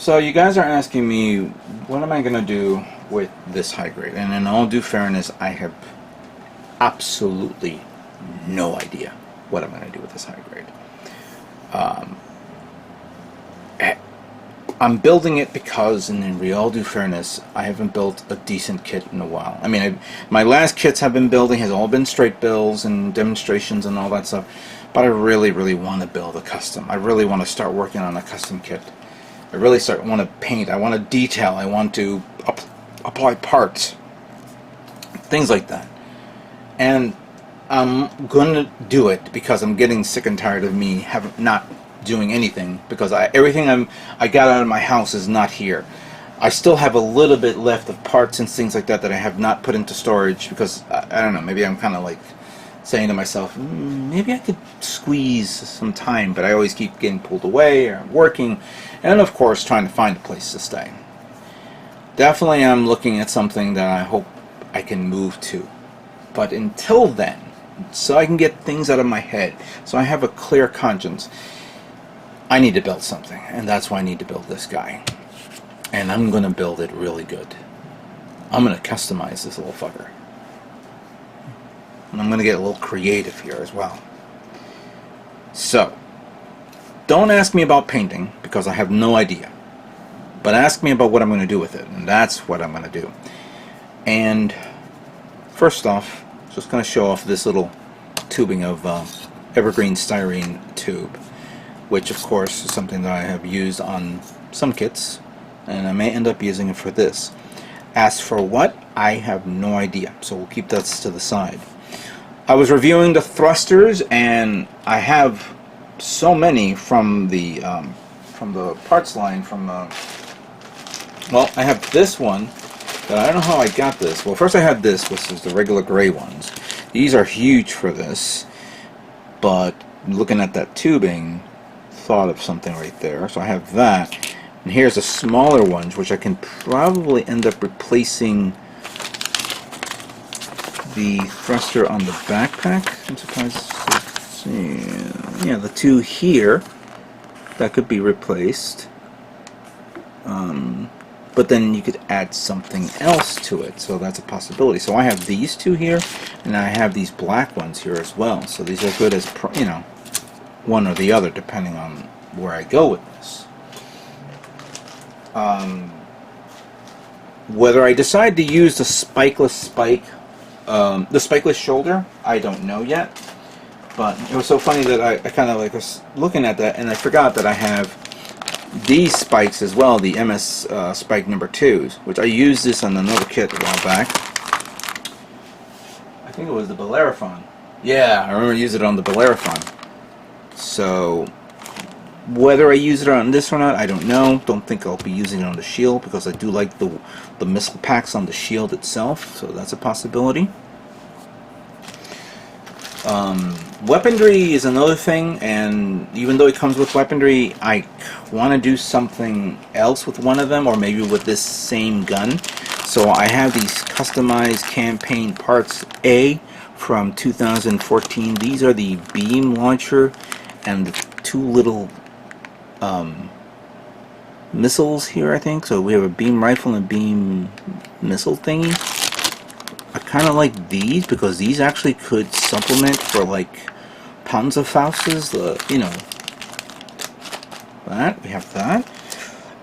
So you guys are asking me, what am I going to do with this high grade? And in all due fairness, I have absolutely no idea what I'm going to do with this high grade. I'm building it because, in all due fairness, I haven't built a decent kit in a while. I mean, my last kits I've been building has all been straight builds and demonstrations and all that stuff, but I really, really want to build a custom. I really want to start working on a custom kit. I really want to paint, I want to detail, I want to apply parts, things like that. And I'm going to do it because I'm getting sick and tired of me not doing anything, because everything I got out of my house is not here. I still have a little bit left of parts and things like that that I have not put into storage because, I don't know, maybe I'm kind of like saying to myself, maybe I could squeeze some time, but I always keep getting pulled away or working, and of course trying to find a place to stay. Definitely I'm looking at something that I hope I can move to. But until then, so I can get things out of my head, so I have a clear conscience, I need to build something, and that's why I need to build this guy. And I'm going to build it really good. I'm going to customize this little fucker. And I'm going to get a little creative here as well. So, don't ask me about painting, because I have no idea. But ask me about what I'm going to do with it, and that's what I'm going to do. And first off, just going to show off this little tubing of evergreen styrene tube, which of course is something that I have used on some kits, and I may end up using it for this. As for what, I have no idea, so we'll keep that to the side. I was reviewing the thrusters, and I have so many from the parts line well, I have this one, but I don't know how I got this. Well, first I had this, which is the regular gray ones. These are huge for this, but looking at that tubing, thought of something right there. So I have that, and here's a smaller ones, which I can probably end up replacing the thruster on the backpack. I'm surprised to see. Yeah, the two here, that could be replaced. But then you could add something else to it, so that's a possibility. So I have these two here, and I have these black ones here as well. So these are good as, you know, one or the other, depending on where I go with this. Whether I decide to use the spikeless the spikeless shoulder, I don't know yet. But it was so funny that I kind of like was looking at that, and I forgot that I have these spikes as well, the MS spike number 2s, which I used this on another kit a while back. I think it was the Bellerophon. Yeah, I remember using it on the Bellerophon. So whether I use it on this or not, I don't know. Don't think I'll be using it on the shield, because I do like the missile packs on the shield itself, so that's a possibility. Weaponry is another thing, and even though it comes with weaponry, I want to do something else with one of them, or maybe with this same gun. So I have these customized campaign parts A from 2014. These are the beam launcher and the two little missiles here, I think. So we have a beam rifle and a beam missile thingy. I kind of like these because these actually could supplement for like Panzerfaustes, you know, that we have that.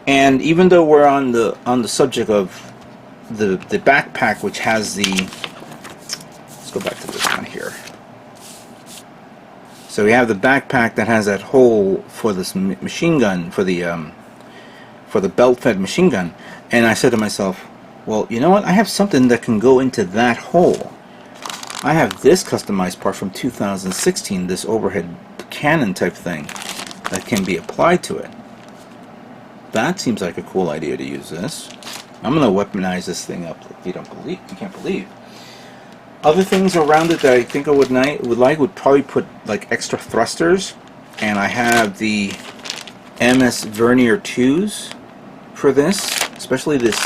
And even though we're on the subject of the backpack, which has the, let's go back to this one here. So we have the backpack that has that hole for this machine gun, for the belt-fed machine gun, and I said to myself, well, you know what? I have something that can go into that hole. I have this customized part from 2016, this overhead cannon type thing that can be applied to it. That seems like a cool idea to use this. I'm gonna weaponize this thing up like you can't believe. Other things around it that I think I would probably put like extra thrusters, and I have the MS Vernier 2s for this, especially this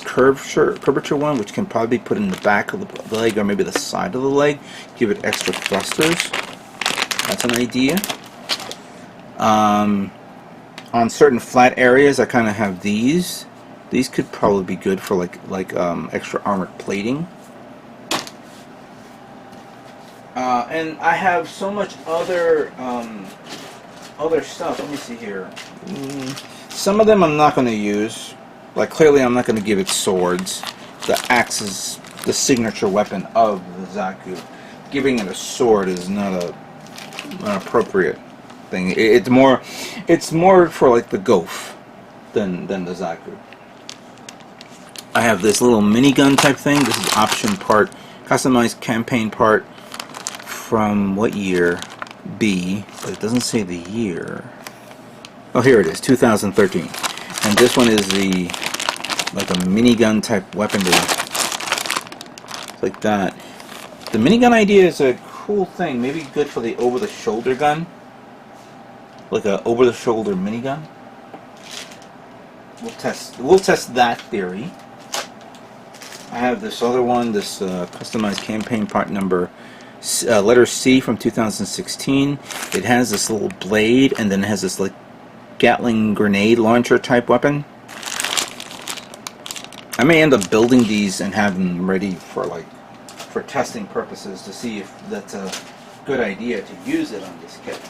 curvature one, which can probably be put in the back of the leg or maybe the side of the leg, give it extra thrusters. That's an idea. On certain flat areas, I kind of have these. These could probably be good for like extra armored plating. And I have so much other stuff. Let me see here. Some of them I'm not going to use. Like clearly, I'm not going to give it swords. The axe is the signature weapon of the Zaku. Giving it a sword is not an appropriate thing. It's more for like the Gof than the Zaku. I have this little minigun type thing. This is option part, customized campaign part from what year? B, but it doesn't say the year. Oh, here it is, 2013. And this one is the like a minigun type weaponry. It's like that. The minigun idea is a cool thing. Maybe good for the over-the-shoulder gun. Like a over-the-shoulder minigun. We'll test that theory. I have this other one, this customized campaign part number letter C from 2016. It has this little blade, and then it has this like Gatling grenade launcher type weapon. I may end up building these and have them ready for testing purposes to see if that's a good idea to use it on this kit.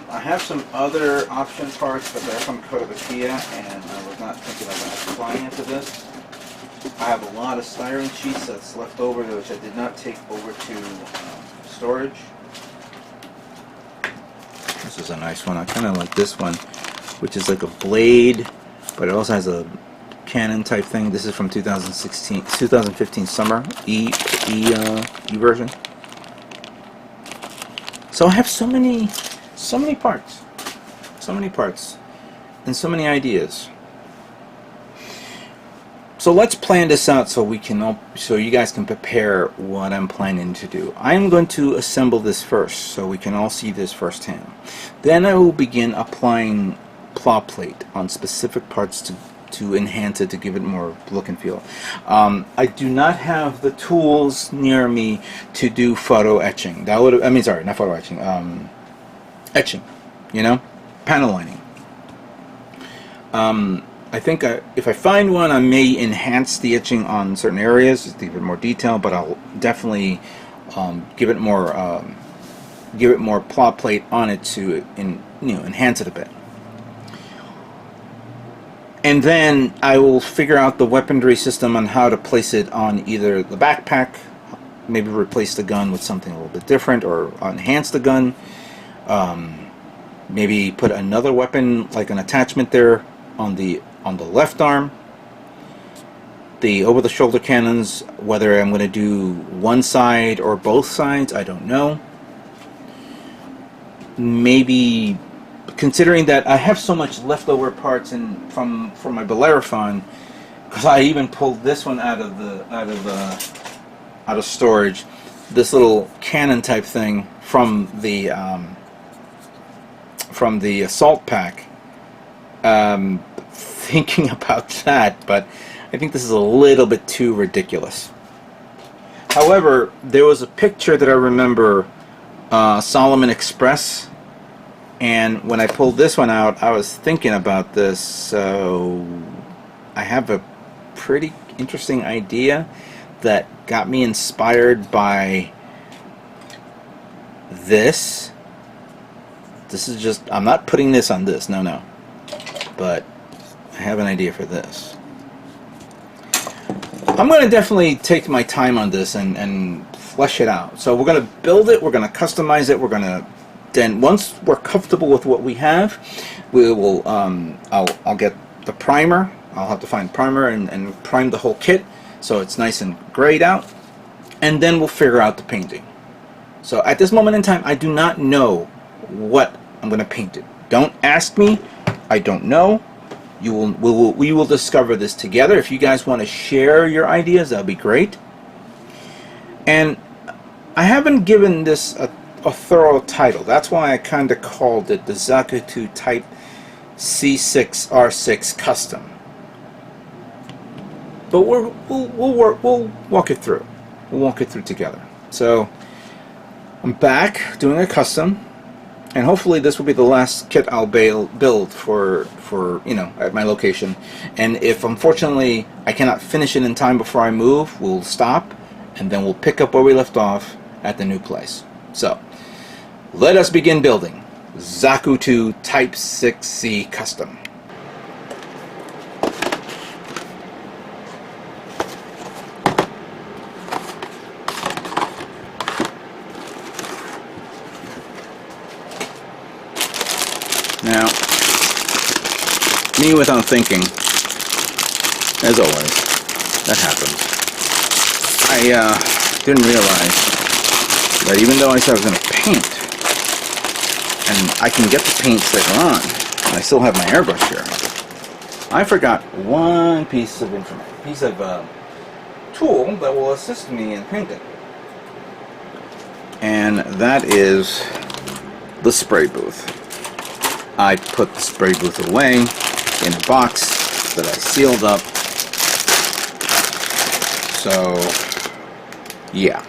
I have some other option parts, but they're from Kotobukiya, and I was not thinking about applying it to this. I have a lot of styrene sheets that's left over, which I did not take over to storage. This is a nice one. I kind of like this one, which is like a blade, but it also has a cannon type thing. This is from 2015 summer E version. So I have so many parts, and so many ideas. So let's plan this out so you guys can prepare what I'm planning to do. I'm going to assemble this first so we can all see this firsthand. Then I will begin applying plot plate on specific parts to enhance it, to give it more look and feel. I do not have the tools near me to do photo etching. Not photo etching. Etching, panel lining. I think if I find one, I may enhance the etching on certain areas, just give it more detail. But I'll definitely give it more plot plate on it to enhance it a bit. And then I will figure out the weaponry system on how to place it on either the backpack, maybe replace the gun with something a little bit different, or enhance the gun. Maybe put another weapon, like an attachment there on the left arm. The over-the-shoulder cannons, whether I'm going to do one side or both sides, I don't know. Maybe, considering that I have so much leftover parts from my Bellerophon, because I even pulled this one out of storage, this little cannon type thing from the assault pack. Thinking about that, but I think this is a little bit too ridiculous. However, there was a picture that I remember, Solomon Express, and when I pulled this one out, I was thinking about this, so I have a pretty interesting idea that got me inspired by this. This is just, I'm not putting this on this, no. But I have an idea for this. I'm going to definitely take my time on this and flesh it out. So we're going to build it, we're going to customize it, we're going to, then once we're comfortable with what we have, we will, I'll get the primer. I'll have to find primer and prime the whole kit so it's nice and grayed out, and then we'll figure out the painting. So at this moment in time, I do not know what I'm going to paint it. Don't ask me. I don't know. We will discover this together. If you guys want to share your ideas, that'll be great. And I haven't given this a thorough title. That's why I kind of called it the Zaku 2 Type C-6 R6 Custom. But we'll walk it through. We'll walk it through together. So I'm back doing a custom. And hopefully this will be the last kit I'll build for at my location. And if unfortunately I cannot finish it in time before I move, we'll stop and then we'll pick up where we left off at the new place. So let us begin building Zaku 2 Type 6C Custom. Now, me without thinking, as always, that happens. I didn't realize that even though I said I was going to paint, and I can get the paints later on, and I still have my airbrush here, I forgot one piece of tool that will assist me in painting. And that is the spray booth. I put the spray booth away in a box that I sealed up. So, yeah.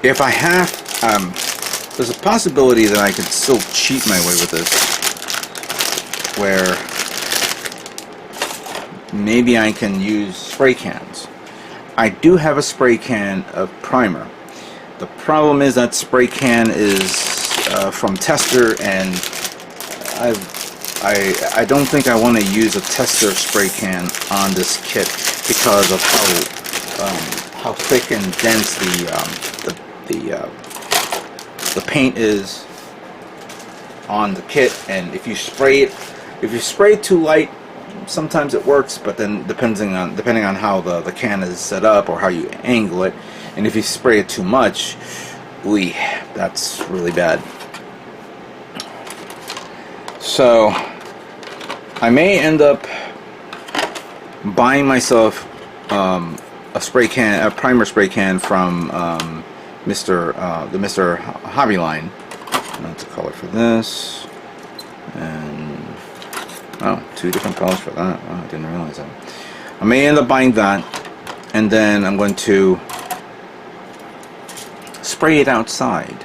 If I have, there's a possibility that I could still cheat my way with this, where maybe I can use spray cans. I do have a spray can of primer. The problem is that spray can is from Tester, and I don't think I want to use a Tester spray can on this kit because of how thick and dense the paint is on the kit. And if you spray it too light, sometimes it works, but then depending on how the can is set up or how you angle it. And if you spray it too much, that's really bad. So I may end up buying myself a primer spray can from the Mr. Hobby line. That's the color for this, and two different colors for that. Oh, I didn't realize that. I may end up buying that, and then I'm going to spray it outside.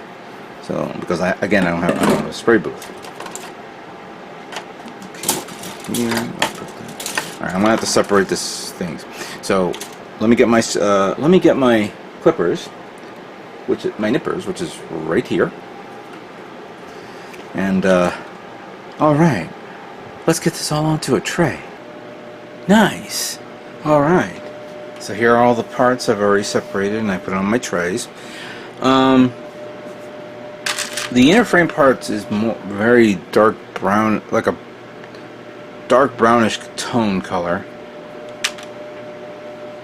So because I don't have a spray booth. Okay, here. All right, I'm gonna have to separate these things. So let me get my clippers, my nippers, which is right here. And all right, let's get this all onto a tray. Nice. All right. So here are all the parts I've already separated, and I put on my trays. The inner frame parts is very dark brown, like a dark brownish tone color.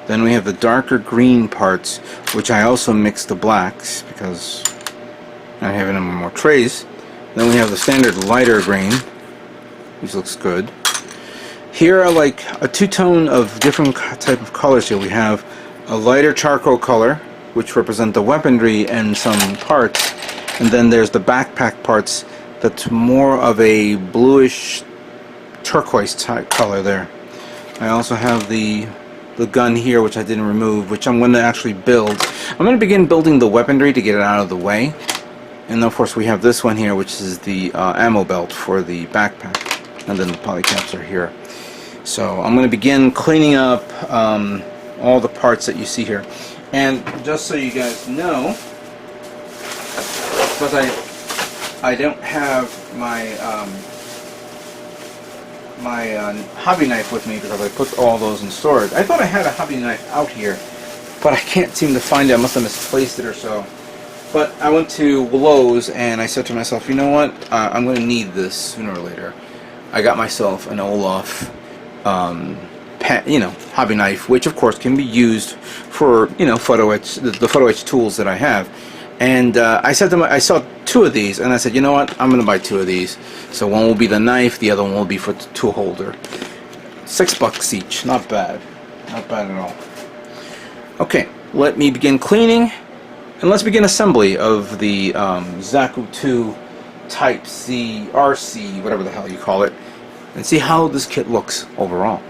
Then we have the darker green parts, which I also mixed the blacks because I have it in more trays. Then we have the standard lighter green, which looks good. Here are like a two-tone of different type of colors here. We have a lighter charcoal color, which represent the weaponry and some parts, and then there's the backpack parts that's more of a bluish turquoise type color there. I also have the gun here, which I didn't remove, which I'm going to actually build. I'm going to begin building the weaponry to get it out of the way, and then of course we have this one here, which is the ammo belt for the backpack, and then the polycaps are here. So I'm going to begin cleaning up all the parts that you see here. And just so you guys know, because I don't have my hobby knife with me because I put all those in storage. I thought I had a hobby knife out here, but I can't seem to find it. I must have misplaced it or so. But I went to Lowe's and I said to myself, you know what? I'm going to need this sooner or later. I got myself an Olaf hobby knife, which of course can be used for photo etch, the photo etch tools that I have. And I saw two of these, and I said, you know what, I'm gonna buy two of these. So one will be the knife, the other one will be for the tool holder. $6 each, not bad at all. Okay, let me begin cleaning, and let's begin assembly of the Zaku 2 Type C, RC, whatever the hell you call it, and see how this kit looks overall.